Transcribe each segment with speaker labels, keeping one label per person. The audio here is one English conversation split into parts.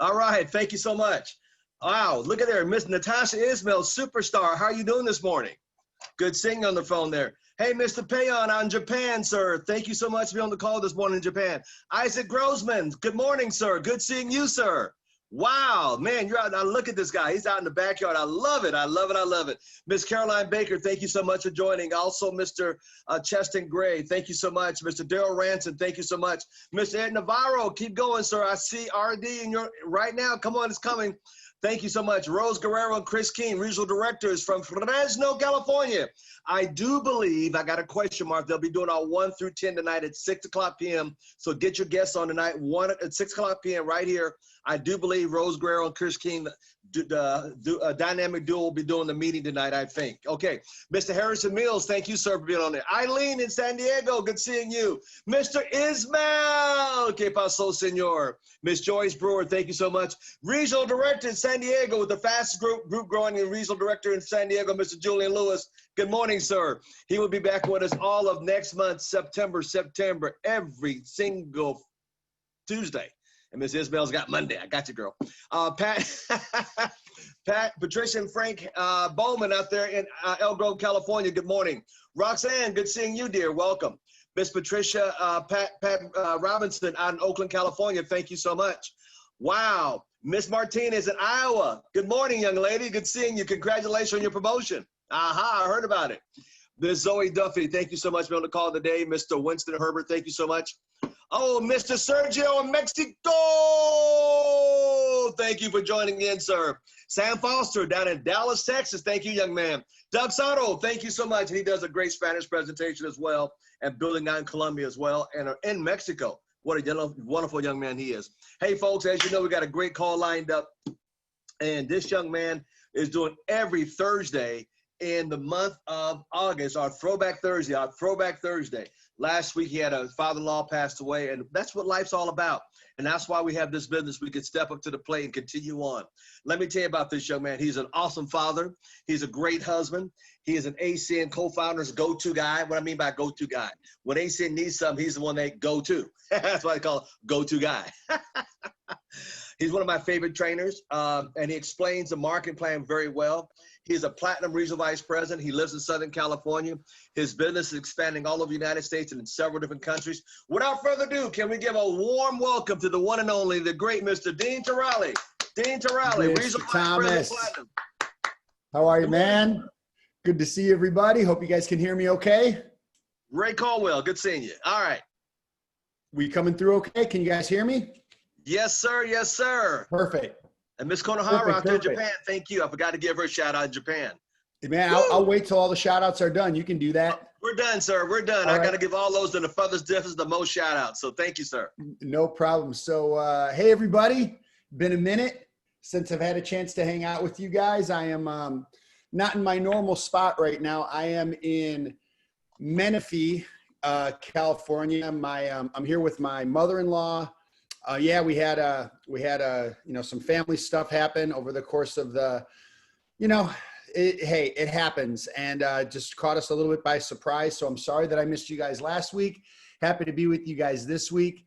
Speaker 1: All right, thank you so much. Wow, look at there, Miss Natasha Ismail, superstar. How are you doing this morning? Good seeing you on the phone there. Hey, Mr. Payon out in Japan, sir. Thank you so much for being on the call this morning in Japan. Isaac Grossman, good morning, sir. Good seeing you, sir. Wow, man, you're out. Now look at this guy. He's out in the backyard. I love it. I love it. I love it. Miss Caroline Baker, thank you so much for joining. Also, Mr. Cheston Gray, thank you so much. Mr. Daryl Ranson, thank you so much. Mr. Ed Navarro, keep going, sir. I see RD in your right now. Come on, it's coming. Thank you so much. Rose Guerrero and Chris King, regional directors from Fresno, California. I do believe, I got a question mark, they'll be doing our 1 through 10 tonight at 6 o'clock p.m. So get your guests on tonight, 1 at 6 o'clock p.m. right here. I do believe Rose Guerrero and Chris King, the dynamic duo, will be doing the meeting tonight, I think. Okay, Mr. Harrison Mills, thank you, sir, for being on there. Eileen in San Diego, good seeing you. Mr. Ismail, que paso, senor. Miss Joyce Brewer, thank you so much. Regional director in San Diego with the fastest group growing in regional director in San Diego, Mr. Julian Lewis. Good morning, sir. He will be back with us all of next month, September, every single Tuesday. And Miss Ismail's got Monday. I got you, girl. Pat, Patricia, and Frank Bowman out there in El Grove, California. Good morning. Roxanne, good seeing you, dear. Welcome. Miss Patricia, Pat Robinson out in Oakland, California. Thank you so much. Wow. Miss Martinez in Iowa. Good morning, young lady. Good seeing you. Congratulations on your promotion. Aha, I heard about it. Miss Zoe Duffy, thank you so much for being on the call today. Mr. Winston Herbert, thank you so much. Oh, Mr. Sergio in Mexico. Thank you for joining in, sir. Sam Foster down in Dallas, Texas. Thank you, young man. Doug Soto, thank you so much. And he does a great Spanish presentation as well, and building out in Colombia as well, and in Mexico. What a wonderful young man he is. Hey, folks, as you know, we got a great call lined up. And this young man is doing every Thursday in the month of August, our Throwback Thursday. Last week, he had a father-in-law passed away, and that's what life's all about. And that's why we have this business. We can step up to the plate and continue on. Let me tell you about this young man. He's an awesome father. He's a great husband. He is an ACN co-founder's go-to guy. What I mean by go-to guy, when ACN needs something, he's the one they go to. That's why I call go-to guy. He's one of my favorite trainers, and he explains the marketing plan very well. He's a platinum regional vice president. He lives in Southern California. His business is expanding all over the United States and in several different countries. Without further ado, can we give a warm welcome to the one and only, the great Mr. Dean Tarrolly. Dean Tarrolly, regional vice president, platinum.
Speaker 2: How are you, man? Good to see everybody. Hope you guys can hear me okay.
Speaker 1: Ray Caldwell, good seeing you. All right.
Speaker 2: We coming through okay? Can you guys hear me?
Speaker 1: Yes, sir. Yes, sir.
Speaker 2: Perfect.
Speaker 1: And Miss Konohara out there in Japan, thank you. I forgot to give her a shout out in Japan.
Speaker 2: Hey, man, I'll wait till all the shout outs are done. You can do that.
Speaker 1: We're done, sir. We're done. I got to give all those to the furthest difference the most shout outs. So thank you, sir.
Speaker 2: No problem. So, hey, everybody. Been a minute since I've had a chance to hang out with you guys. I am not in my normal spot right now. I am in Menifee, California. I'm here with my mother-in-law. Yeah, we had some family stuff happen over the course of the, it happens, and just caught us a little bit by surprise. So I'm sorry that I missed you guys last week. Happy to be with you guys this week.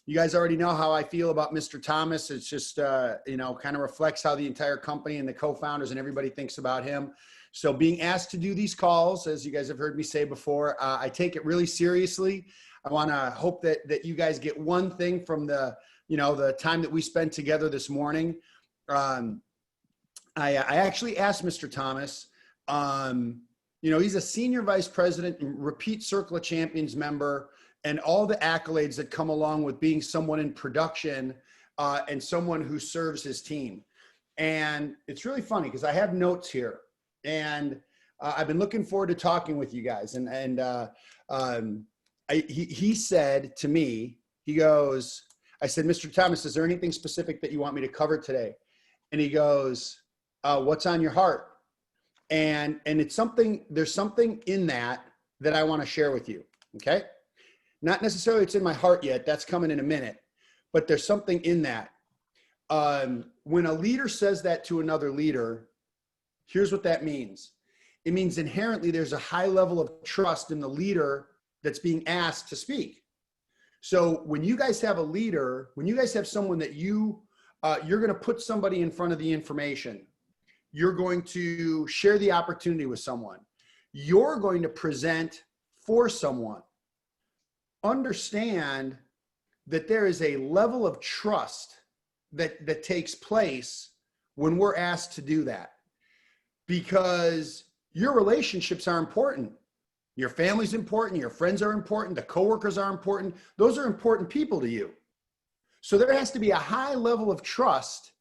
Speaker 2: You guys already know how I feel about Mr. Thomas. It's just, kind of reflects how the entire company and the co-founders and everybody thinks about him. So being asked to do these calls, as you guys have heard me say before, I take it really seriously. I want to hope that you guys get one thing from the time that we spent together this morning. I actually asked Mr. Thomas, he's a senior vice president and repeat Circle of Champions member, and all the accolades that come along with being someone in production and someone who serves his team. And it's really funny because I have notes here, and I've been looking forward to talking with you guys. He said to me, I said, Mr. Thomas, is there anything specific that you want me to cover today? And he goes, what's on your heart? And there's something in that I want to share with you. Okay. Not necessarily it's in my heart yet. That's coming in a minute, but there's something in that. When a leader says that to another leader, here's what that means. It means inherently there's a high level of trust in the leader that's being asked to speak. So when you guys have a leader, when you guys have someone that you you're going to put somebody in front of the information. You're going to share the opportunity with someone. You're going to present for someone. Understand that there is a level of trust that takes place when we're asked to do that, because your relationships are important. Your family's important. Your friends are important. The coworkers are important. Those are important people to you. So there has to be a high level of trust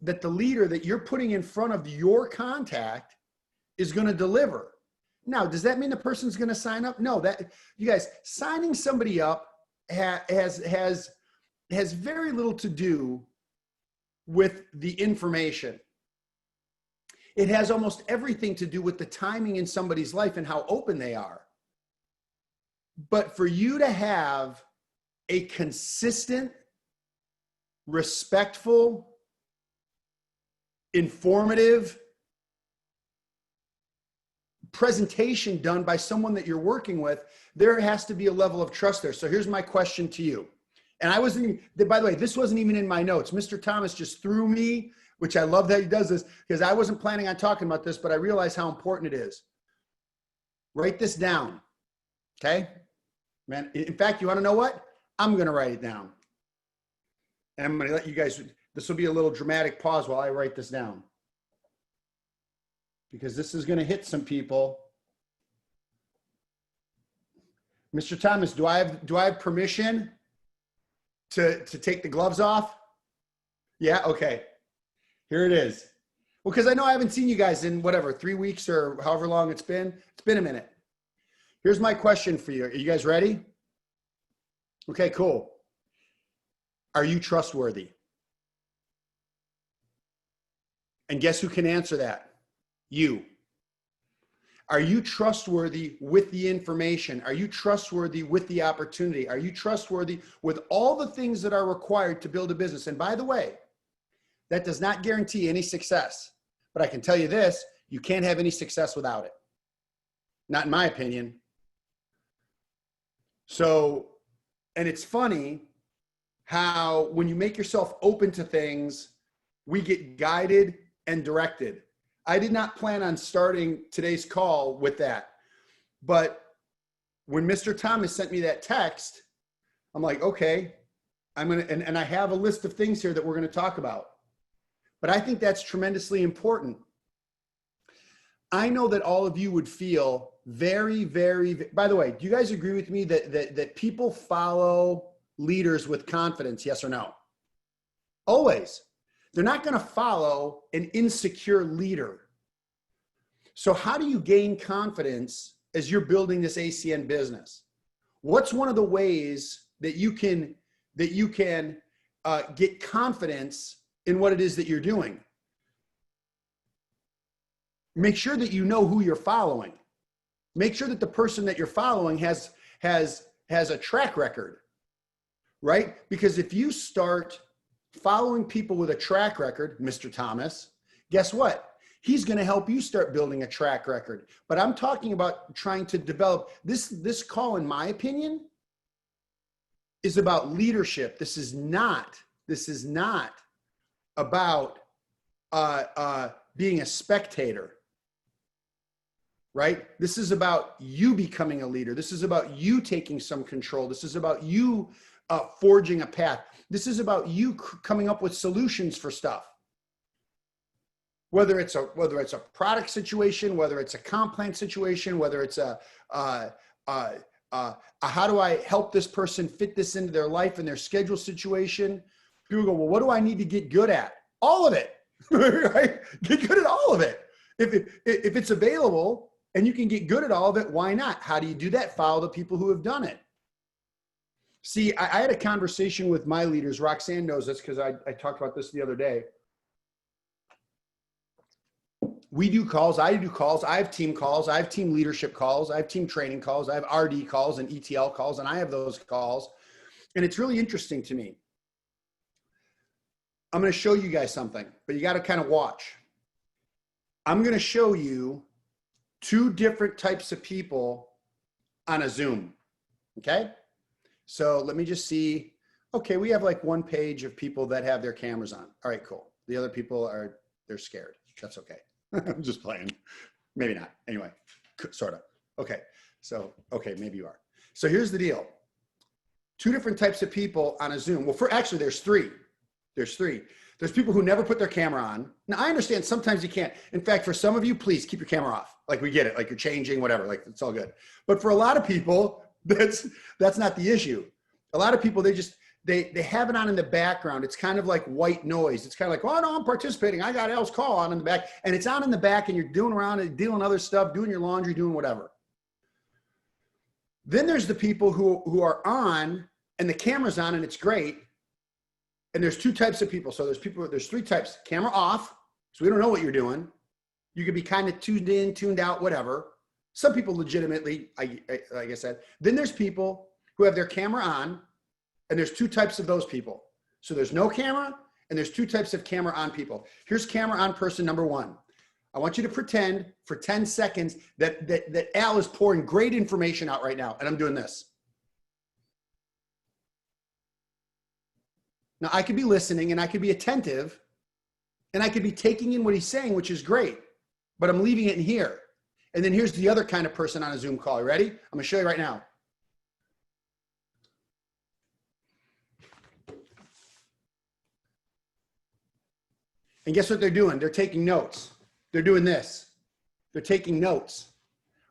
Speaker 2: that the leader that you're putting in front of your contact is going to deliver. Now, does that mean the person's going to sign up? No, that, you guys, signing somebody up has very little to do with the information. It has almost everything to do with the timing in somebody's life and how open they are. But for you to have a consistent, respectful, informative presentation done by someone that you're working with, there has to be a level of trust there. So here's my question to you. And I wasn't even, by the way, this wasn't even in my notes. Mr. Thomas just threw me, which I love that he does this, because I wasn't planning on talking about this, but I realize how important it is. Write this down, okay? Man, in fact, you want to know what? I'm going to write it down. And I'm going to let you guys, this will be a little dramatic pause while I write this down, because this is going to hit some people. Mr. Thomas, do I have permission to take the gloves off? Yeah, okay. Here it is. Well, because I know I haven't seen you guys in whatever, 3 weeks or however long it's been. It's been a minute. Here's my question for you. Are you guys ready? Okay, cool. Are you trustworthy? And guess who can answer that? You. Are you trustworthy with the information? Are you trustworthy with the opportunity? Are you trustworthy with all the things that are required to build a business? And by the way, that does not guarantee any success. But I can tell you this, you can't have any success without it. Not in my opinion. So, and it's funny how when you make yourself open to things, we get guided and directed. I did not plan on starting today's call with that. But when Mr. Thomas sent me that text, I'm like, okay, I'm going to, and I have a list of things here that we're going to talk about. But I think that's tremendously important. I know that all of you would feel very, very, by the way, do you guys agree with me that people follow leaders with confidence? Yes or no? Always. They're not going to follow an insecure leader. So how do you gain confidence as you're building this ACN business? What's one of the ways that you can get confidence in what it is that you're doing? Make sure that you know who you're following. Make sure that the person that you're following has a track record, right? Because if you start following people with a track record, Mr. Thomas, guess what? He's going to help you start building a track record. But I'm talking about trying to develop this call, in my opinion, is about leadership. This is not about being a spectator, right? This is about you becoming a leader. This is about you taking some control. This is about you forging a path. This is about you coming up with solutions for stuff. Whether it's a product situation, whether it's a comp plan situation, whether it's a how do I help this person fit this into their life and their schedule situation? People go, well, what do I need to get good at? All of it, right? Get good at all of it. If it's available and you can get good at all of it, why not? How do you do that? Follow the people who have done it. See, I had a conversation with my leaders. Roxanne knows this because I talked about this the other day. We do calls. I do calls. I have team calls. I have team leadership calls. I have team training calls. I have RD calls and ETL calls, and I have those calls. And it's really interesting to me. I'm going to show you guys something, but you got to kind of watch. I'm going to show you two different types of people on a Zoom. Okay. So let me just see. Okay, we have like one page of people that have their cameras on. All right, cool. The other people they're scared. That's okay. I'm just playing. Maybe not. Anyway, sort of. Okay, so, okay, maybe you are. So here's the deal. Two different types of people on a Zoom. Well, actually, there's three. There's three. There's people who never put their camera on. Now, I understand sometimes you can't. In fact, for some of you, please keep your camera off. Like, we get it. Like, you're changing, whatever. Like, it's all good. But for a lot of people, that's not the issue. A lot of people, they have it on in the background. It's kind of like white noise. It's kind of like, oh, no, I'm participating. I got Al's call on in the back. And it's on in the back, and you're doing around and dealing other stuff, doing your laundry, doing whatever. Then there's the people who are on, and the camera's on, and it's great. And there's two types of people. So there's three types. Camera off, so we don't know what you're doing. You could be kind of tuned in, tuned out, whatever. Some people legitimately, like I said. Then there's people who have their camera on, and there's two types of those people. So there's no camera, and there's two types of camera on people. Here's camera on person number one. I want you to pretend for 10 seconds that Al is pouring great information out right now, and I'm doing this. Now, I could be listening, and I could be attentive, and I could be taking in what he's saying, which is great, but I'm leaving it in here. And then here's the other kind of person on a Zoom call. You ready? I'm going to show you right now. And guess what they're doing? They're taking notes. They're doing this. They're taking notes,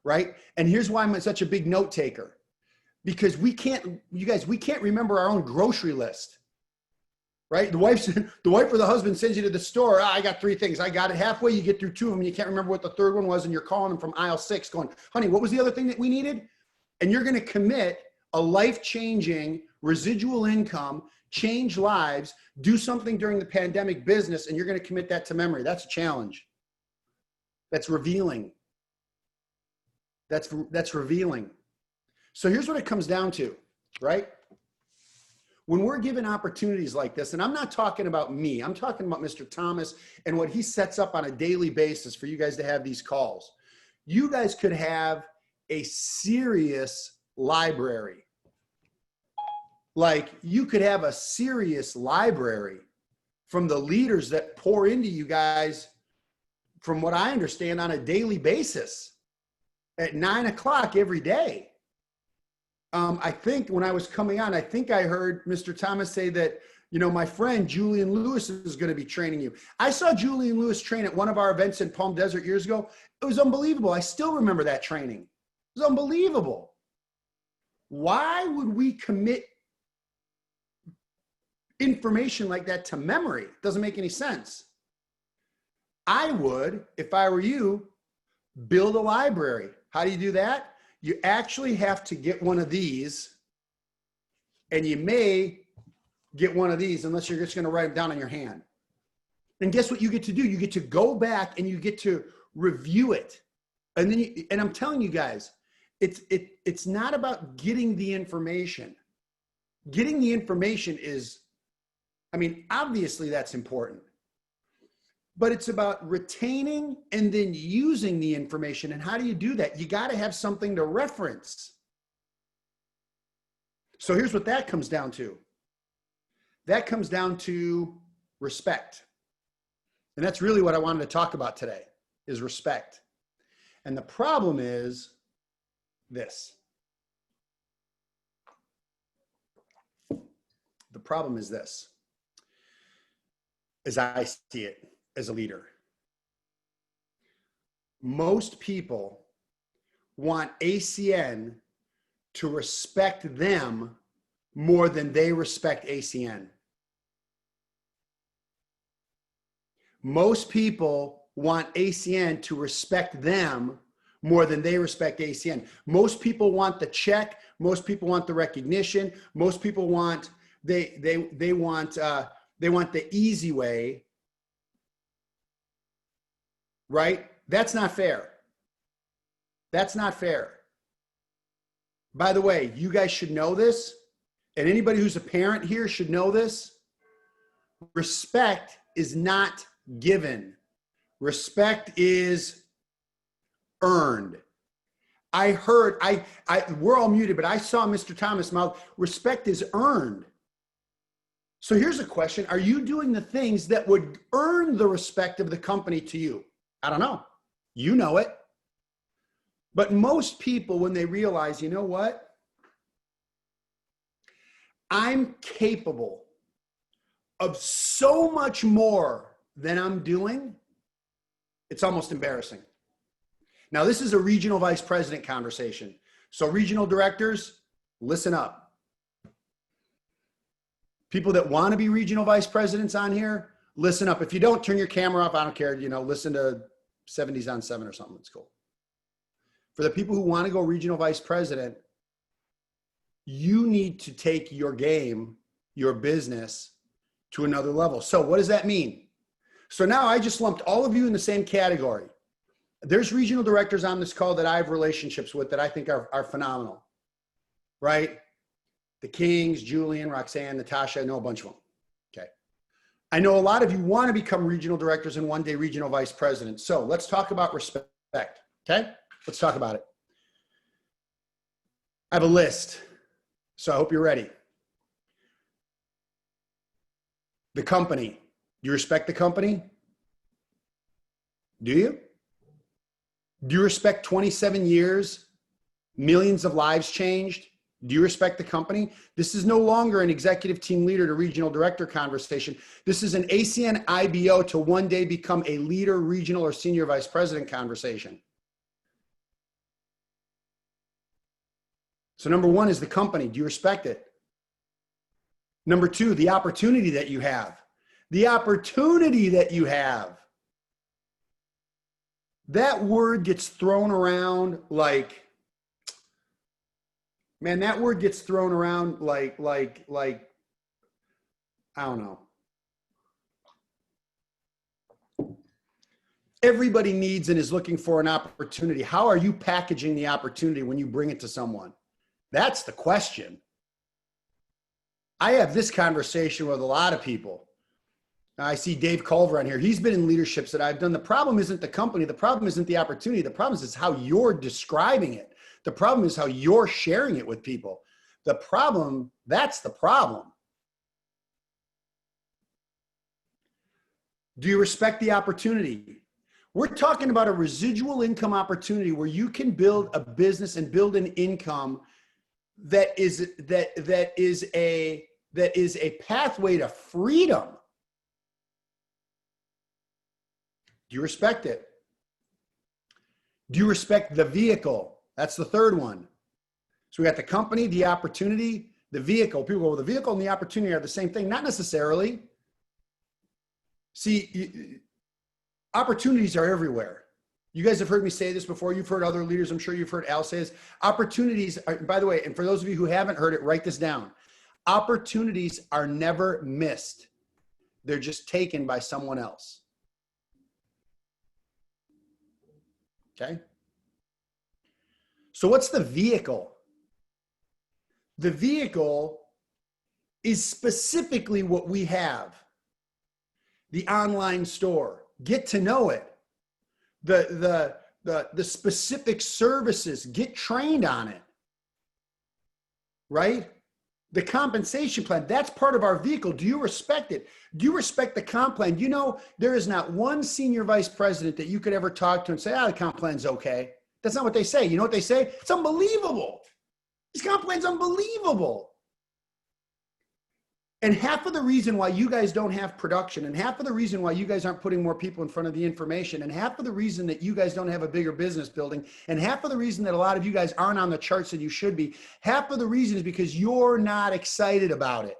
Speaker 2: right? And here's why I'm such a big note taker. Because we can't remember our own grocery list, right? The wife or the husband sends you to the store. I got 3 things. I got it. Halfway, you get through 2 of them. You can't remember what the third one was, and you're calling them from aisle 6 going, honey, what was the other thing that we needed? And you're going to commit a life-changing residual income, change lives, do something during the pandemic business, and you're going to commit that to memory. That's a challenge. That's revealing. That's revealing. So here's what it comes down to, right? When we're given opportunities like this, and I'm not talking about me, I'm talking about Mr. Thomas and what he sets up on a daily basis for you guys to have these calls. You guys could have a serious library. Like, you could have a serious library from the leaders that pour into you guys, from what I understand, on a daily basis at 9 o'clock every day. I think when I was coming on, I think I heard Mr. Thomas say that, you know, my friend Julian Lewis is going to be training you. I saw Julian Lewis train at one of our events in Palm Desert years ago. It was unbelievable. I still remember that training. It was unbelievable. Why would we commit information like that to memory? It doesn't make any sense. I would, if I were you, build a library. How do you do that? You actually have to get one of these, and you may get one of these unless you're just going to write them down on your hand. And guess what you get to do? You get to go back and you get to review it. And then and I'm telling you guys, it's not about getting the information. Getting the information is, I mean, obviously that's important. But it's about retaining and then using the information. And how do you do that? You got to have something to reference. So here's what that comes down to. That comes down to respect. And that's really what I wanted to talk about today, is respect. And the problem is this. The problem is this, as I see it as a leader. Most people want ACN to respect them more than they respect ACN. Most people want ACN to respect them more than they respect ACN. Most people want the check. Most people want the recognition. Most people want, they want the easy way. Right? That's not fair. That's not fair. By the way, you guys should know this, and anybody who's a parent here should know this. Respect is not given. Respect is earned. I heard, we're all muted, but I saw Mr. Thomas mouth, respect is earned. So here's a question. Are you doing the things that would earn the respect of the company to you? I don't know. You know it. But most people, when they realize, you know what? I'm capable of so much more than I'm doing, it's almost embarrassing. Now, this is a regional vice president conversation. So regional directors, listen up. People that want to be regional vice presidents on here, listen up. If you don't, turn your camera off. I don't care. You know, listen to 70s on 7 or something. It's cool. For the people who want to go regional vice president, you need to take your game, your business to another level. So what does that mean? So now I just lumped all of you in the same category. There's regional directors on this call that I have relationships with that I think are phenomenal, right? The Kings, Julian, Roxanne, Natasha, I know a bunch of them, okay? I know a lot of you want to become regional directors and one day regional vice presidents. So let's talk about respect, okay? Let's talk about it. I have a list, so I hope you're ready. The company. Do you respect the company? Do you? Do you respect 27 years, millions of lives changed? Do you respect the company? This is no longer an executive team leader to regional director conversation. This is an ACN IBO to one day become a leader, regional, or senior vice president conversation. So number one is the company. Do you respect it? Number two, the opportunity that you have. The opportunity that you have. That word gets thrown around like, man, that word gets thrown around like, I don't know. Everybody needs and is looking for an opportunity. How are you packaging the opportunity when you bring it to someone? That's the question. I have this conversation with a lot of people. I see Dave Culver on here. He's been in leaderships that I've done. The problem isn't the company. The problem isn't the opportunity. The problem is how you're describing it. The problem is how you're sharing it with people. The problem, that's the problem. Do you respect the opportunity? We're talking about a residual income opportunity where you can build a business and build an income that is a pathway to freedom. Do you respect it? Do you respect the vehicle? That's the third one. So we got the company, the opportunity, the vehicle. People go, well, the vehicle and the opportunity are the same thing. Not necessarily. See, opportunities are everywhere. You guys have heard me say this before. You've heard other leaders. I'm sure you've heard Al say this. Opportunities are, by the way, and for those of you who haven't heard it, write this down. Opportunities are never missed. They're just taken by someone else. Okay. So what's the vehicle? The vehicle is specifically what we have. The online store. Get to know it. The specific services. Get trained on it. Right? The compensation plan, that's part of our vehicle. Do you respect it? Do you respect the comp plan? You know, there is not one senior vice president that you could ever talk to and say, the comp plan's okay. That's not what they say. You know what they say? It's unbelievable. This comp plan's unbelievable. And half of the reason why you guys don't have production, and half of the reason why you guys aren't putting more people in front of the information, and half of the reason that you guys don't have a bigger business building, and half of the reason that a lot of you guys aren't on the charts that you should be, half of the reason is because you're not excited about it.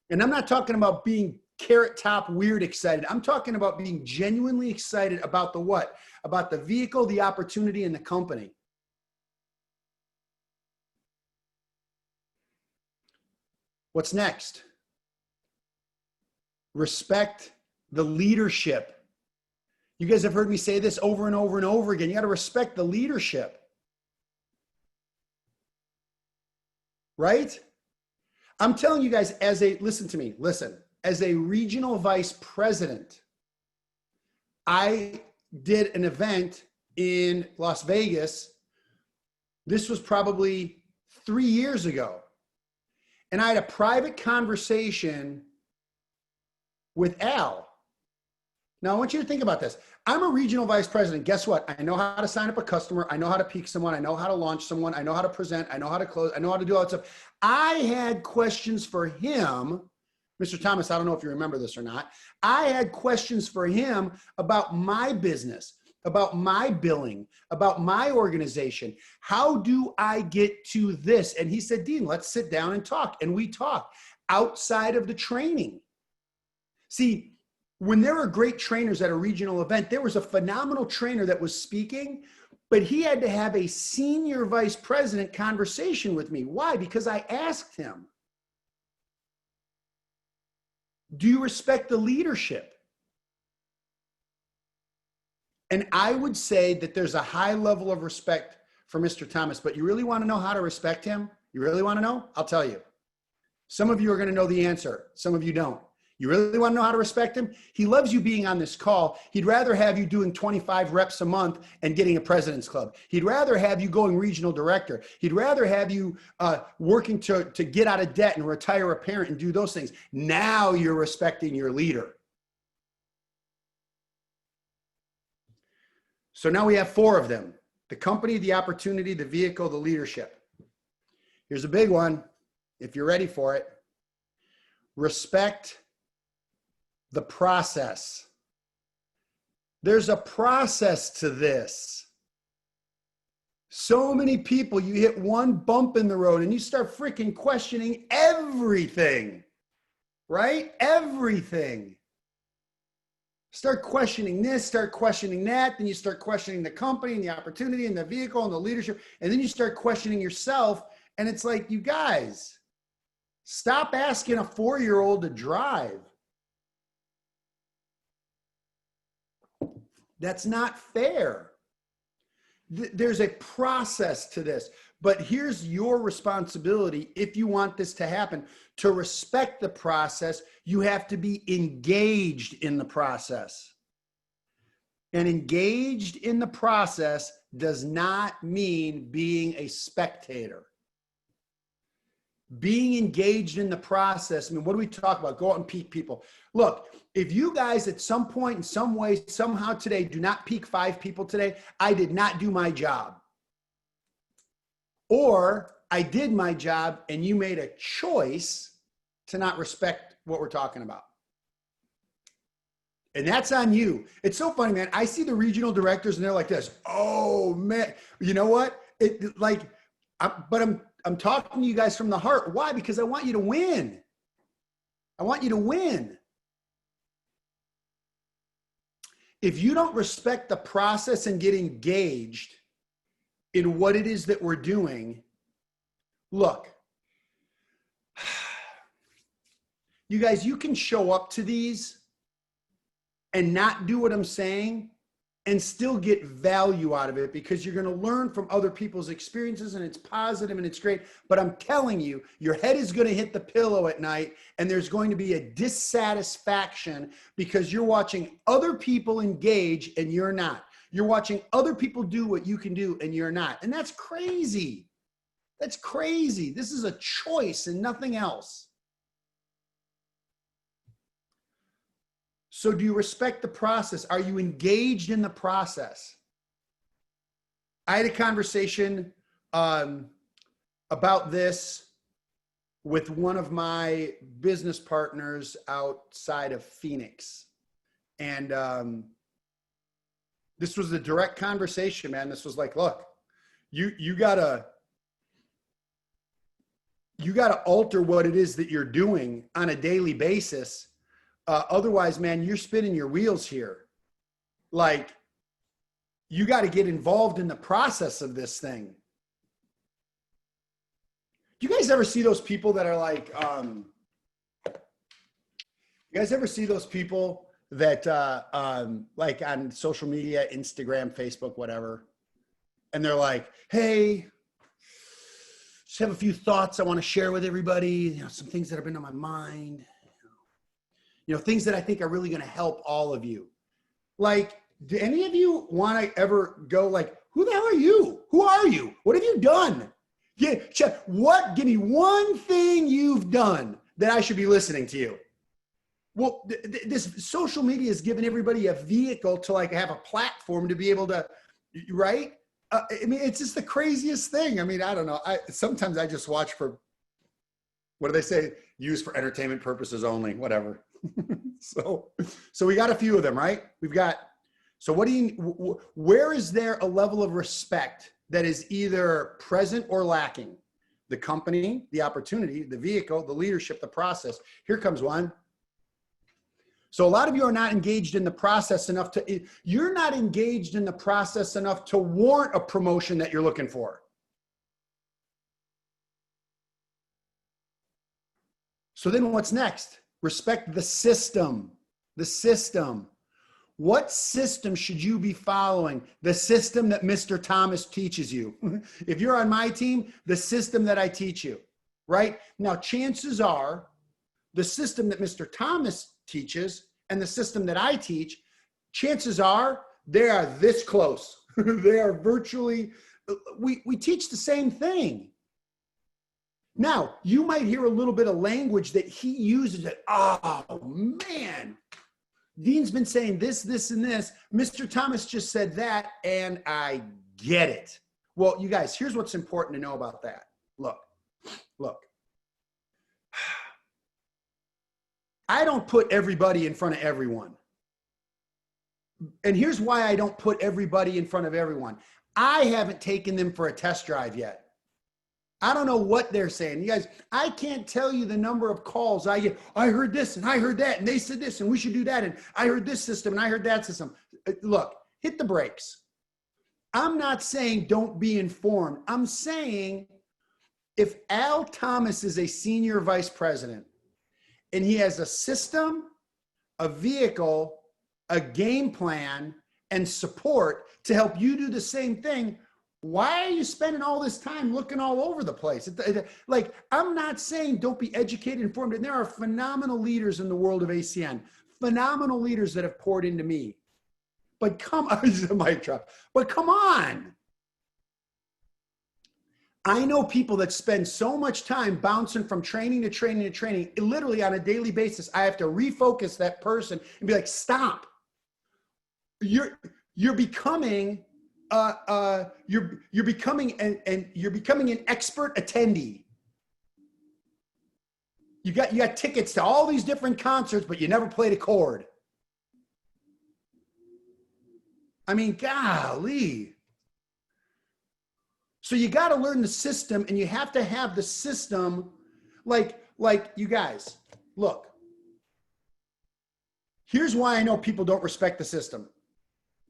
Speaker 2: And I'm not talking about being carrot top weird excited. I'm talking about being genuinely excited about the what? About the vehicle, the opportunity, and the company. What's next? Respect the leadership. You guys have heard me say this over and over and over again. You got to respect the leadership. Right? I'm telling you guys, listen to me, as a regional vice president, I did an event in Las Vegas. This was probably 3 years ago. And I had a private conversation with Al. Now, I want you to think about this. I'm a regional vice president. Guess what? I know how to sign up a customer. I know how to peak someone. I know how to launch someone. I know how to present. I know how to close. I know how to do all that stuff. I had questions for him. Mr. Thomas, I don't know if you remember this or not. I had questions for him about my business, about my billing, about my organization. How do I get to this? And he said, Dean, let's sit down and talk. And we talked outside of the training. See, when there were great trainers at a regional event, there was a phenomenal trainer that was speaking, but he had to have a senior vice president conversation with me. Why? Because I asked him, do you respect the leadership? And I would say that there's a high level of respect for Mr. Thomas, but you really want to know how to respect him? You really want to know? I'll tell you. Some of you are going to know the answer. Some of you don't. You really want to know how to respect him? He loves you being on this call. He'd rather have you doing 25 reps a month and getting a president's club. He'd rather have you going regional director. He'd rather have you working to get out of debt and retire a parent and do those things. Now you're respecting your leader. So now we have 4 of them: the company, the opportunity, the vehicle, the leadership. Here's a big one, if you're ready for it. Respect the process. There's a process to this. So many people, you hit one bump in the road and you start freaking questioning everything, right? Everything. Start questioning this, start questioning that, then you start questioning the company and the opportunity and the vehicle and the leadership, and then you start questioning yourself, and it's like, you guys, stop asking a 4-year-old to drive. That's not fair. There's a process to this, but here's your responsibility if you want this to happen. To respect the process, you have to be engaged in the process. And engaged in the process does not mean being a spectator. Being engaged in the process, I mean, what do we talk about? Go out and peak people. Look, if you guys at some point, in some way, somehow today do not peak 5 people today, I did not do my job. Or I did my job and you made a choice to not respect what we're talking about. And that's on you. It's so funny, man. I see the regional directors and they're like this. Oh man, you know what? I'm talking to you guys from the heart. Why? Because I want you to win. I want you to win. If you don't respect the process and get engaged in what it is that we're doing, look, you guys, you can show up to these and not do what I'm saying and still get value out of it because you're going to learn from other people's experiences and it's positive and it's great. But I'm telling you, your head is going to hit the pillow at night and there's going to be a dissatisfaction because you're watching other people engage and you're not. You're watching other people do what you can do and you're not. And that's crazy. That's crazy. This is a choice and nothing else. So do you respect the process? Are you engaged in the process? I had a conversation about this with one of my business partners outside of Phoenix. And this was a direct conversation, man. This was like, look, you gotta alter what it is that you're doing on a daily basis. Otherwise, man, you're spinning your wheels here. Like, you got to get involved in the process of this thing. Do you guys ever see those people that are like, you guys ever see those people that like on social media, Instagram, Facebook, whatever, and they're like, hey, just have a few thoughts I want to share with everybody, you know, some things that have been on my mind. You know, things that I think are really going to help all of you. Like, do any of you want to ever go like, who the hell are you? Who are you? What have you done? Yeah, what? Give me one thing you've done that I should be listening to you. Well, this social media has given everybody a vehicle to like have a platform to be able to, right? I mean, it's just the craziest thing. I mean, I don't know. Sometimes I just watch for, what do they say? Used for entertainment purposes only, whatever. So we got a few of them, right? So where is there a level of respect that is either present or lacking? The company, the opportunity, the vehicle, the leadership, the process. Here comes one. So a lot of you are not engaged in the process enough you're not engaged in the process enough to warrant a promotion that you're looking for. So then what's next? Respect the system. The system. What system should you be following? The system that Mr. Thomas teaches you. If you're on my team, the system that I teach you, right? Now, chances are the system that Mr. Thomas teaches and the system that I teach, chances are they are this close. They are virtually, we teach the same thing. Now, you might hear a little bit of language that he uses that, oh man, Dean's been saying this, this, and this. Mr. Thomas just said that, and I get it. Well, you guys, here's what's important to know about that. Look. I don't put everybody in front of everyone. And here's why I don't put everybody in front of everyone. I haven't taken them for a test drive yet. I don't know what they're saying. You guys, I can't tell you the number of calls I get. I heard this and I heard that and they said this and we should do that. And I heard this system and I heard that system. Look, hit the brakes. I'm not saying don't be informed. I'm saying if Al Thomas is a senior vice president and he has a system, a vehicle, a game plan, and support to help you do the same thing, why are you spending all this time looking all over the place? Like, I'm not saying don't be educated, informed, and there are phenomenal leaders in the world of ACN, phenomenal leaders that have poured into me. But come on, mic drop. But come on. I know people that spend so much time bouncing from training to training to training, literally on a daily basis. I have to refocus that person and be like, stop. You're becoming you're becoming an expert attendee. You got tickets to all these different concerts, but you never played a chord. I mean, golly. So you got to learn the system, and you have to have the system like you guys, look. Here's why I know people don't respect the system.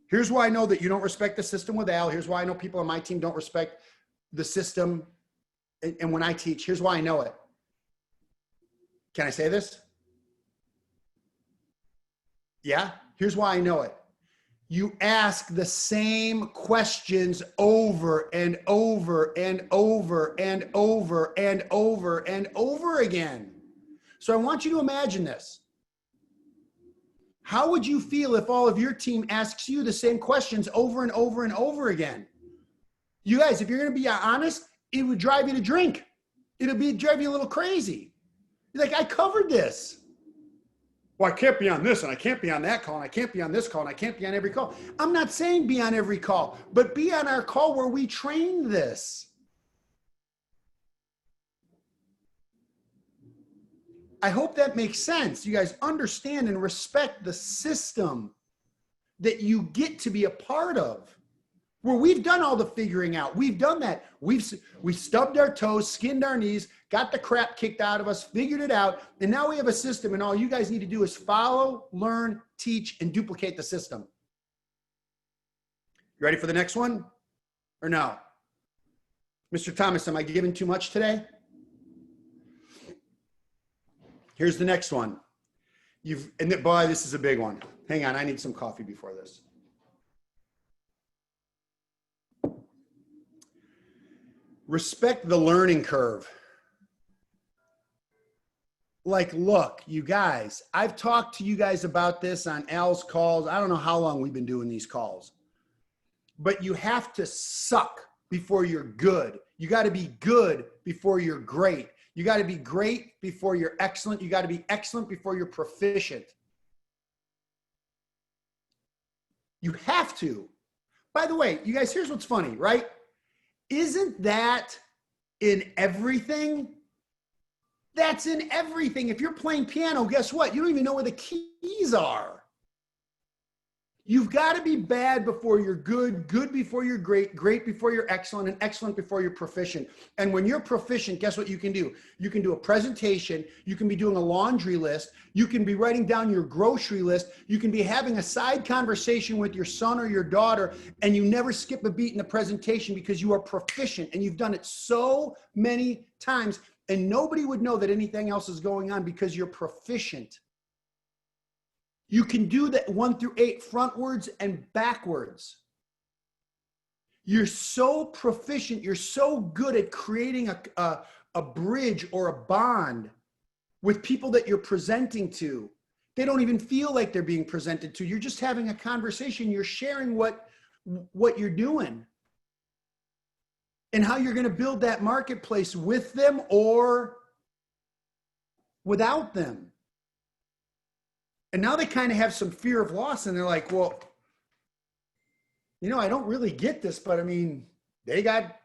Speaker 2: Here's why I know that you don't respect the system with Al. Here's why I know people on my team don't respect the system. And when I teach, here's why I know it. Can I say this? Yeah, here's why I know it. You ask the same questions over and over and over and over and over and over again. So I want you to imagine this. How would you feel if all of your team asks you the same questions over and over and over again? You guys, if you're going to be honest, it would drive you to drink. It'll drive you a little crazy. You're like, I covered this. Well, I can't be on this, and I can't be on that call, and I can't be on this call, and I can't be on every call. I'm not saying be on every call, but be on our call where we train this. I hope that makes sense. You guys understand and respect the system that you get to be a part of. Where we've done all the figuring out. We've done that. We stubbed our toes, skinned our knees, got the crap kicked out of us, figured it out, and now we have a system, and all you guys need to do is follow, learn, teach, and duplicate the system. You ready for the next one? Or no? Mr. Thomas, am I giving too much today? Here's the next one. Boy, this is a big one. Hang on, I need some coffee before this. Respect the learning curve. Like, look, you guys, I've talked to you guys about this on Al's calls. I don't know how long we've been doing these calls, but you have to suck before you're good. You got to be good before you're great. You got to be great before you're excellent. You got to be excellent before you're proficient. You have to. By the way, you guys, here's what's funny, right? Isn't that in everything? That's in everything. If you're playing piano, guess what? You don't even know where the keys are. You've got to be bad before you're good, good before you're great, great before you're excellent, and excellent before you're proficient. And when you're proficient, guess what you can do? You can do a presentation. You can be doing a laundry list. You can be writing down your grocery list. You can be having a side conversation with your son or your daughter, and you never skip a beat in the presentation because you are proficient and you've done it so many times, and nobody would know that anything else is going on because you're proficient. You can do that 1 through 8 frontwards and backwards. You're so proficient. You're so good at creating a bridge or a bond with people that you're presenting to. They don't even feel like they're being presented to. You're just having a conversation. You're sharing what you're doing and how you're going to build that marketplace with them or without them. And now they kind of have some fear of loss, and they're like, well, you know, I don't really get this, but I mean, they got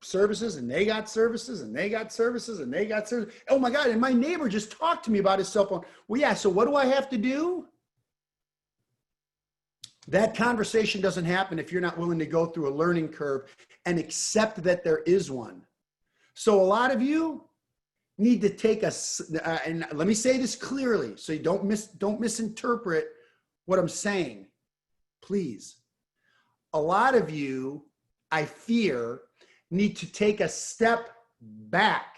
Speaker 2: services and they got services and they got services and they got services. Oh my God, and my neighbor just talked to me about his cell phone. Well, yeah, so what do I have to do? That conversation doesn't happen if you're not willing to go through a learning curve and accept that there is one. So a lot of you need to take and let me say this clearly so you don't misinterpret what I'm saying, please. A lot of you, I fear, need to take a step back.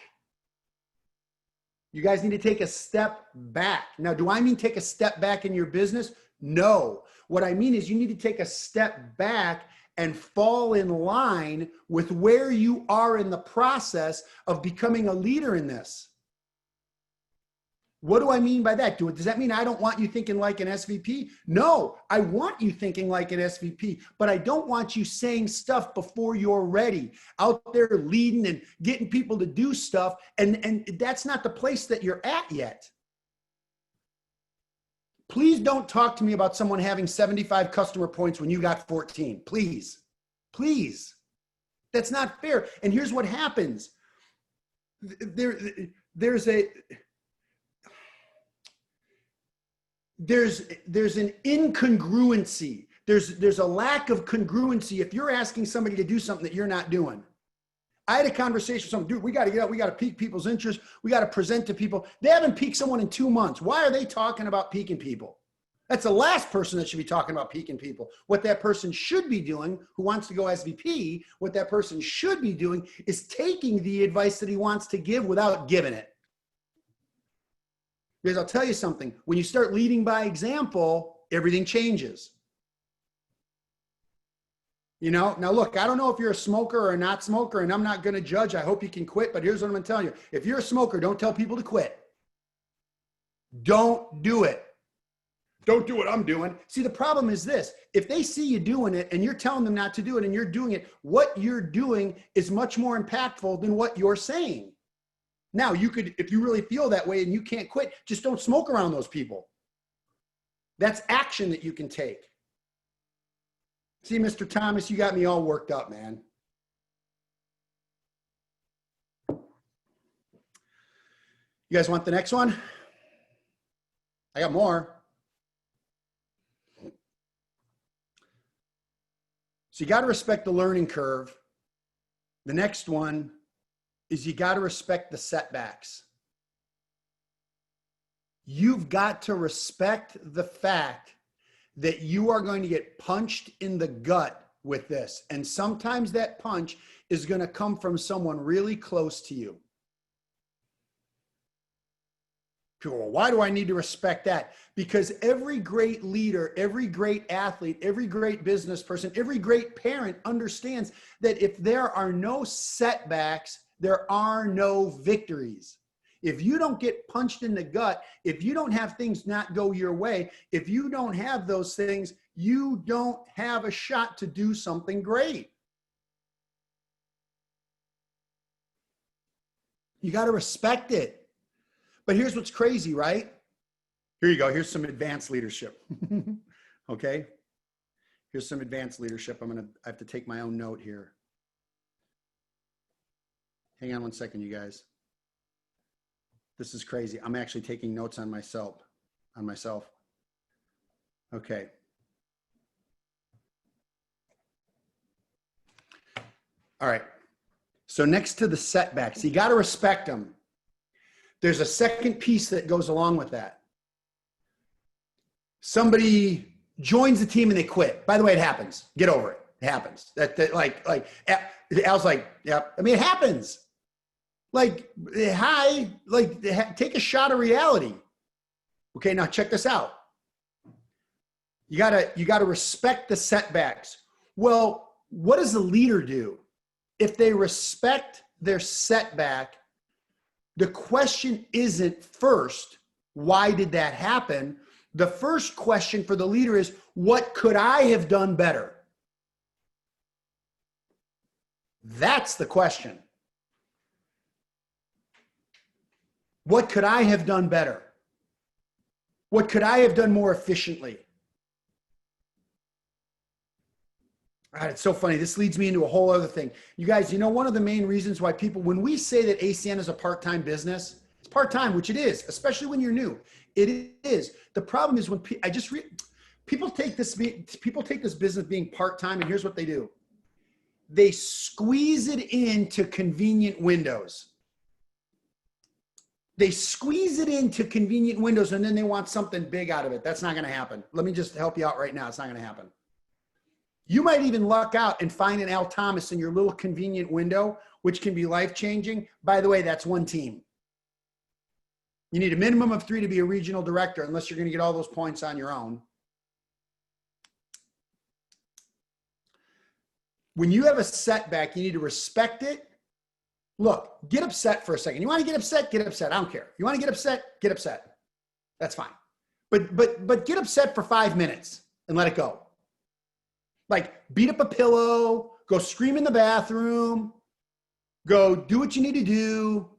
Speaker 2: You guys need to take a step back. Now, do I mean take a step back in your business? No. What I mean is you need to take a step back and fall in line with where you are in the process of becoming a leader in this. What do I mean by that? Does that mean I don't want you thinking like an SVP? No, I want you thinking like an SVP, but I don't want you saying stuff before you're ready, out there leading and getting people to do stuff, and that's not the place that you're at yet. Please don't talk to me about someone having 75 customer points when you got 14. Please, please. That's not fair. And here's what happens. There's an incongruency. There's a lack of congruency if you're asking somebody to do something that you're not doing. I had a conversation with someone, dude, we got to get out. We got to pique people's interest. We got to present to people. They haven't piqued someone in 2 months. Why are they talking about piquing people? That's the last person that should be talking about piquing people. What that person should be doing, who wants to go SVP, what that person should be doing is taking the advice that he wants to give without giving it. Because I'll tell you something, when you start leading by example, everything changes. You know, now look, I don't know if you're a smoker or a not smoker, and I'm not going to judge. I hope you can quit, but here's what I'm going to tell you. If you're a smoker, don't tell people to quit. Don't do it. Don't do what I'm doing. See, the problem is this. If they see you doing it and you're telling them not to do it and you're doing it, what you're doing is much more impactful than what you're saying. Now, you could, if you really feel that way and you can't quit, just don't smoke around those people. That's action that you can take. See, Mr. Thomas, you got me all worked up, man. You guys want the next one? I got more. So you got to respect the learning curve. The next one is you got to respect the setbacks. You've got to respect the fact that you are going to get punched in the gut with this. And sometimes that punch is going to come from someone really close to you. Well, why do I need to respect that? Because every great leader, every great athlete, every great business person, every great parent understands that if there are no setbacks, there are no victories. If you don't get punched in the gut, if you don't have things not go your way, if you don't have those things, you don't have a shot to do something great. You got to respect it. But here's what's crazy, right? Here you go. Here's some advanced leadership. Okay. Here's some advanced leadership. I have to take my own note here. Hang on one second, you guys. This is crazy. I'm actually taking notes on myself. Okay. All right. So next to the setbacks, you got to respect them. There's a second piece that goes along with that. Somebody joins the team and they quit. By the way, it happens. Get over it. It happens. Al's like, yeah. I mean, it happens. Like, hi, like, take a shot of reality. Okay, now check this out. You gotta respect the setbacks. Well, what does the leader do? If they respect their setback, the question isn't first, why did that happen? The first question for the leader is, what could I have done better? That's the question. What could I have done better? What could I have done more efficiently? All right, it's so funny. This leads me into a whole other thing. You guys, you know, one of the main reasons why people, when we say that ACN is a part-time business, it's part-time, which it is, especially when you're new. It is. The problem is when people take this business being part-time, and here's what they do. They squeeze it into convenient windows. They squeeze it into convenient windows, and then they want something big out of it. That's not going to happen. Let me just help you out right now. It's not going to happen. You might even luck out and find an Al Thomas in your little convenient window, which can be life-changing. By the way, that's one team. You need a minimum of 3 to be a regional director, unless you're going to get all those points on your own. When you have a setback, you need to respect it. Look, get upset for a second. You want to get upset? Get upset. I don't care. You want to get upset? Get upset. That's fine. But get upset for 5 minutes and let it go. Like, beat up a pillow, go scream in the bathroom, go do what you need to do,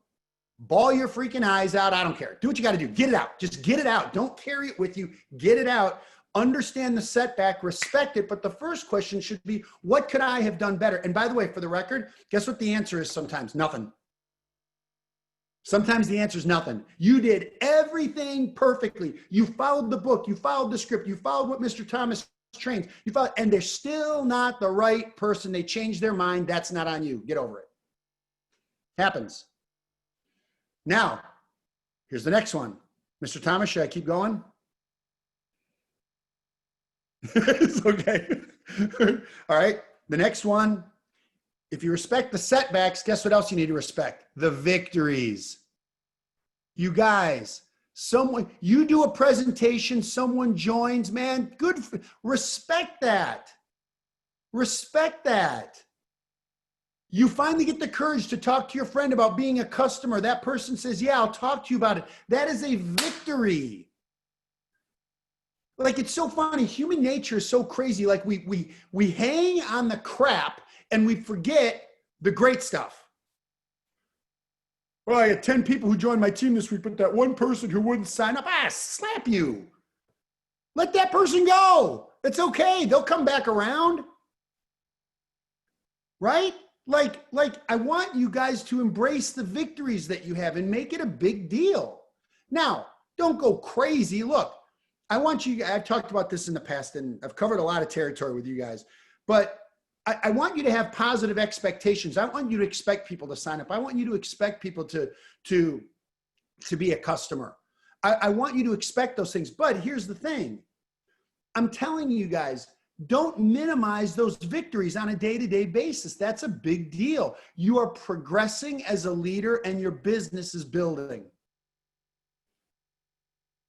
Speaker 2: bawl your freaking eyes out. I don't care. Do what you got to do. Get it out. Just get it out. Don't carry it with you. Get it out. Understand the setback, respect it. But the first question should be, what could I have done better? And by the way, for the record, guess what the answer is sometimes? Nothing. Sometimes the answer is nothing. You did everything perfectly. You followed the book. You followed the script. You followed what Mr. Thomas trains. You followed, and they're still not the right person. They changed their mind. That's not on you. Get over it. Happens. Now, here's the next one. Mr. Thomas, should I keep going? It's okay. All right. The next one. If you respect the setbacks, guess what else you need to respect? The victories. You guys, you do a presentation, someone joins, man, respect that. Respect that. You finally get the courage to talk to your friend about being a customer. That person says, yeah, I'll talk to you about it. That is a victory. Like, it's so funny. Human nature is so crazy. Like, we hang on the crap and we forget the great stuff. Well, I had 10 people who joined my team this week, but that one person who wouldn't sign up, slap you. Let that person go. It's okay. They'll come back around. Right? Like I want you guys to embrace the victories that you have and make it a big deal. Now, don't go crazy. Look, I've talked about this in the past, and I've covered a lot of territory with you guys, but I want you to have positive expectations. I want you to expect people to sign up. I want you to expect people to be a customer. I want you to expect those things. But here's the thing. I'm telling you guys, don't minimize those victories on a day-to-day basis. That's a big deal. You are progressing as a leader and your business is building.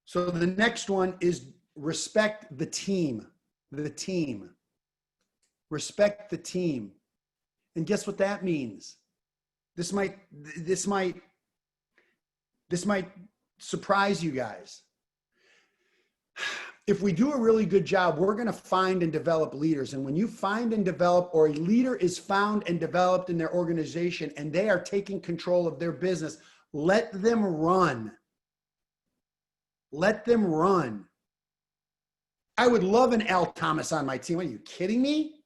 Speaker 2: So the next one is respect the team. The team. Respect the team. And guess what that means? This might surprise you guys. if we do a really good job, we're going to find and develop leaders. And when you find and develop, or a leader is found and developed in their organization and they are taking control of their business, let them run. Let them run. I would love an Al Thomas on my team. Are you kidding me?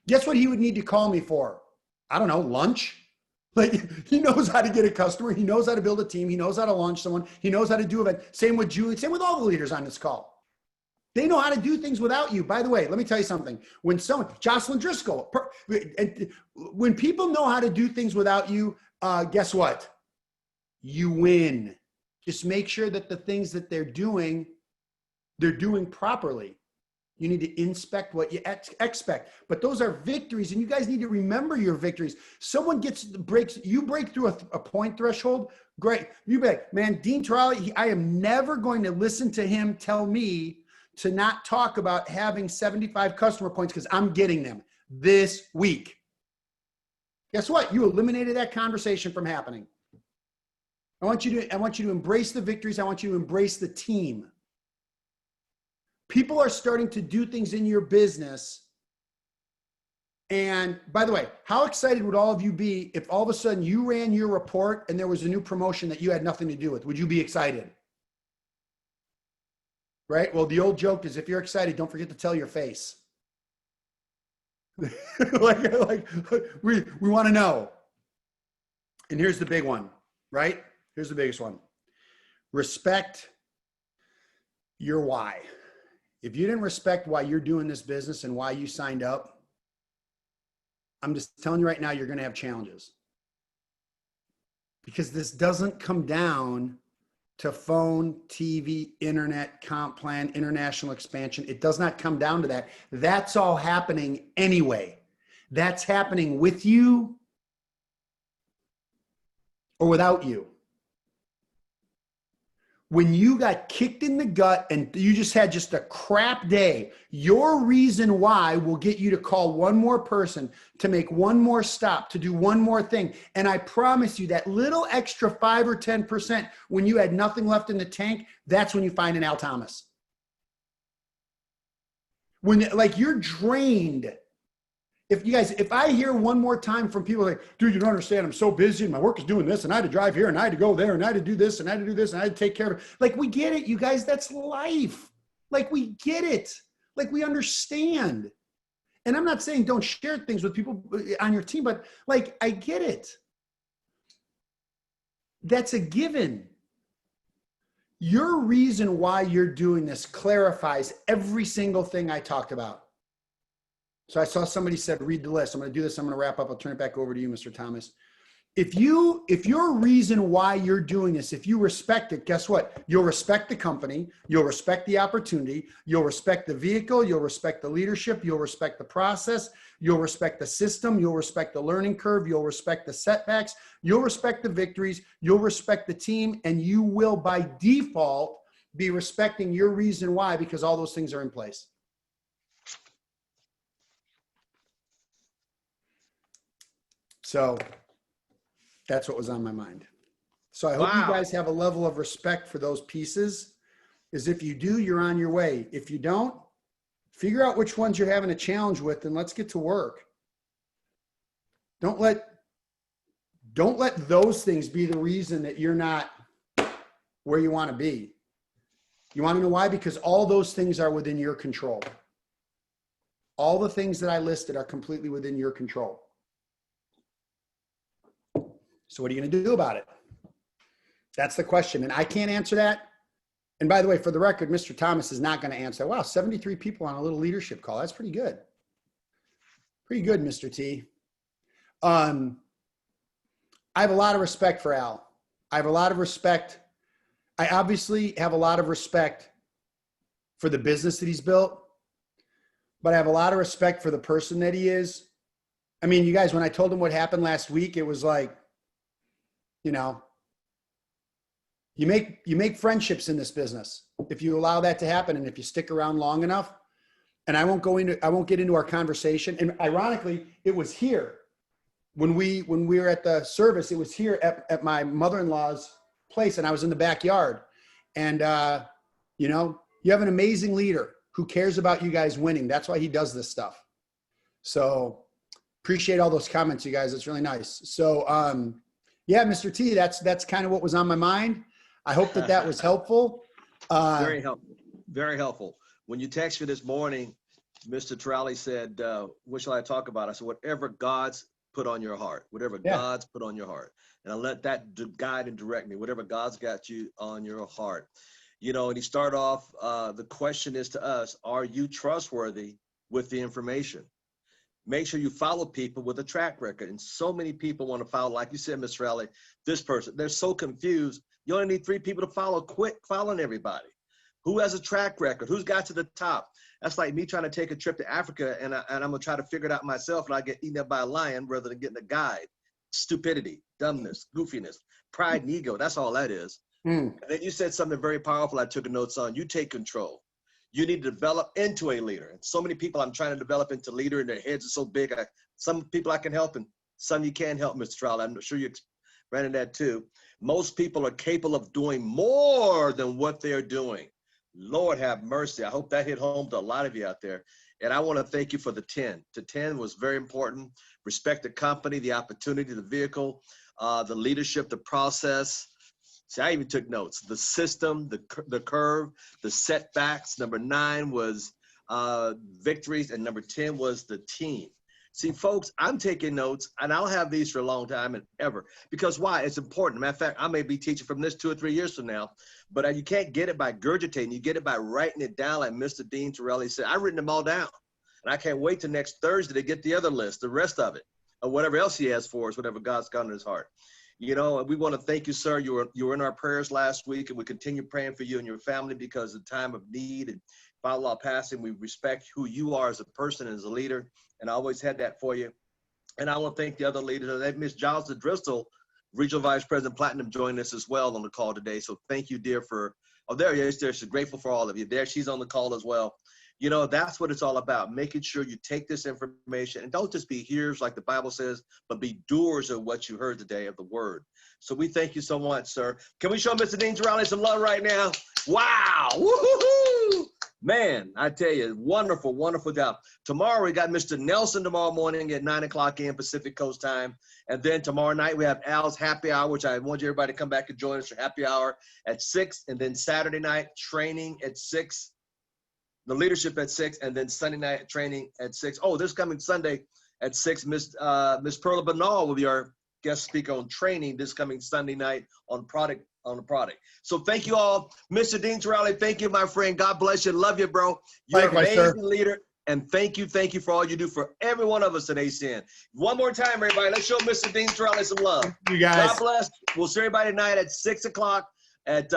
Speaker 2: Guess what he would need to call me for? I don't know, lunch. Like, he knows how to get a customer. He knows how to build a team. He knows how to launch someone. He knows how to do it. Same with Julie. Same with all the leaders on this call. They know how to do things without you. By the way, let me tell you something. When someone, Jocelyn Driscoll, when people know how to do things without you, guess what? You win. Just make sure that the things that they're doing properly. You need to inspect what you expect. But those are victories, and you guys need to remember your victories. Someone you break through a point threshold, great. You be like, man, Dean Tarrolly, I am never going to listen to him tell me to not talk about having 75 customer points because I'm getting them this week. Guess what? You eliminated that conversation from happening. I want you to embrace the victories. I want you to embrace the team. People are starting to do things in your business. And by the way, how excited would all of you be if all of a sudden you ran your report and there was a new promotion that you had nothing to do with? Would you be excited? Right? Well, the old joke is if you're excited, don't forget to tell your face. we want to know. And here's the big one, right? Here's the biggest one. Respect your why. If you didn't respect why you're doing this business and why you signed up, I'm just telling you right now, you're going to have challenges. Because this doesn't come down to phone, TV, internet, comp plan, international expansion. It does not come down to that. That's all happening anyway. That's happening with you or without you. When you got kicked in the gut and you just had just a crap day, your reason why will get you to call one more person, to make one more stop, to do one more thing. And I promise you that little extra 5 or 10% when you had nothing left in the tank, that's when you find an Al Thomas. When like you're drained. If I hear one more time from people like, dude, you don't understand, I'm so busy and my work is doing this and I had to drive here and I had to go there and I had to do this and I had to do this and I had to take care of it. Like, we get it, you guys, that's life. Like, we get it. Like, we understand. And I'm not saying don't share things with people on your team, but like, I get it. That's a given. Your reason why you're doing this clarifies every single thing I talked about. So I saw somebody said, read the list. I'm going to do this. I'm going to wrap up. I'll turn it back over to you, Mr. Thomas. If your reason why you're doing this, if you respect it, guess what? You'll respect the company. You'll respect the opportunity. You'll respect the vehicle. You'll respect the leadership. You'll respect the process. You'll respect the system. You'll respect the learning curve. You'll respect the setbacks. You'll respect the victories. You'll respect the team. And you will, by default, be respecting your reason why, because all those things are in place. So that's what was on my mind. So I hope you guys have a level of respect for those pieces. Is if you do, you're on your way. If you don't, figure out which ones you're having a challenge with and let's get to work. Don't let those things be the reason that you're not where you want to be. You want to know why? Because all those things are within your control. All the things that I listed are completely within your control. So what are you going to do about it? That's the question. And I can't answer that. And by the way, for the record, Mr. Thomas is not going to answer. Wow, 73 people on a little leadership call. That's pretty good. Pretty good, Mr. T. I have a lot of respect for Al. I have a lot of respect. I obviously have a lot of respect for the business that he's built, but I have a lot of respect for the person that he is. I mean, you guys, when I told him what happened last week, it was like, you know, you make friendships in this business if you allow that to happen and if you stick around long enough. And I won't get into our conversation. And ironically, it was here when we were at the service. It was here at my mother-in-law's place, and I was in the backyard. And you know, You have an amazing leader who cares about you guys winning. That's why he does this stuff. So appreciate all those comments, you guys. It's really nice. So, yeah, Mr. T, that's kind of what was on my mind. I hope that was helpful.
Speaker 1: Very helpful. Very helpful. When you text me this morning, Mr. Tarrolly said, what shall I talk about? I said, whatever God's put on your heart, whatever God's put on your heart. And I let that guide and direct me, whatever God's got you on your heart. You know, and he started off, the question is to us, are you trustworthy with the information? Make sure you follow people with a track record. And so many people want to follow, like you said, Mr. Tarrolly, this person, they're so confused. You only need 3 people to follow. Quit following everybody. Who has a track record? Who's got to the top? That's like me trying to take a trip to Africa and I'm going to try to figure it out myself and I get eaten up by a lion rather than getting a guide. Stupidity, dumbness, goofiness, pride and ego. That's all that is. And then you said something very powerful I took notes on. You take control. You need to develop into a leader. And so many people I'm trying to develop into leader and their heads are so big. Some people I can help and some you can't help, Mr. Tarrolly. I'm sure you ran into that too. Most people are capable of doing more than what they're doing. Lord have mercy. I hope that hit home to a lot of you out there. And I want to thank you for the 10. The 10 was very important. Respect the company, the opportunity, the vehicle, the leadership, the process. See, I even took notes. The system, the curve, the setbacks. Number 9 was victories, and number 10 was the team. See, folks, I'm taking notes, and I'll have these for a long time and ever. Because why? It's important. Matter of fact, I may be teaching from this 2 or 3 years from now, but you can't get it by regurgitating. You get it by writing it down, like Mr. Dean Tarrolly said. I've written them all down, and I can't wait till next Thursday to get the other list, the rest of it, or whatever else he has for us, whatever God's got in his heart. You know, we want to thank you, sir. You were in our prayers last week, and we continue praying for you and your family because of the time of need and Father law passing. We respect who you are as a person and as a leader, and I always had that for you. And I want to thank the other leaders. Miss Johnson Driscoll, Regional Vice President Platinum, joined us as well on the call today. So thank you, dear, for, oh, there he is. There, she's grateful for all of you. There, she's on the call as well. You know, that's what it's all about, making sure you take this information and don't just be hearers like the Bible says, but be doers of what you heard today of the word. So we thank you so much, sir. Can we show Mr. Dean Tarrolly some love right now? Wow. Woo-hoo-hoo. Man, I tell you, wonderful, wonderful job. Tomorrow we got Mr. Nelson tomorrow morning at 9 o'clock a.m. Pacific Coast time. And then tomorrow night we have Al's Happy Hour, which I want everybody to come back and join us for Happy Hour at 6. And then Saturday night training at 6. The leadership at 6, and then Sunday night training at 6. Oh, this coming Sunday at 6, Miss Perla Banal will be our guest speaker on training this coming Sunday night on the product. So thank you all. Mr. Dean Tarrolly, thank you, my friend. God bless you. Love you, bro. You're an amazing leader. And thank you for all you do for every one of us at ACN. One more time, everybody. Let's show Mr. Dean Tarrolly some love.
Speaker 2: You guys.
Speaker 1: God bless. We'll see everybody tonight at 6 o'clock at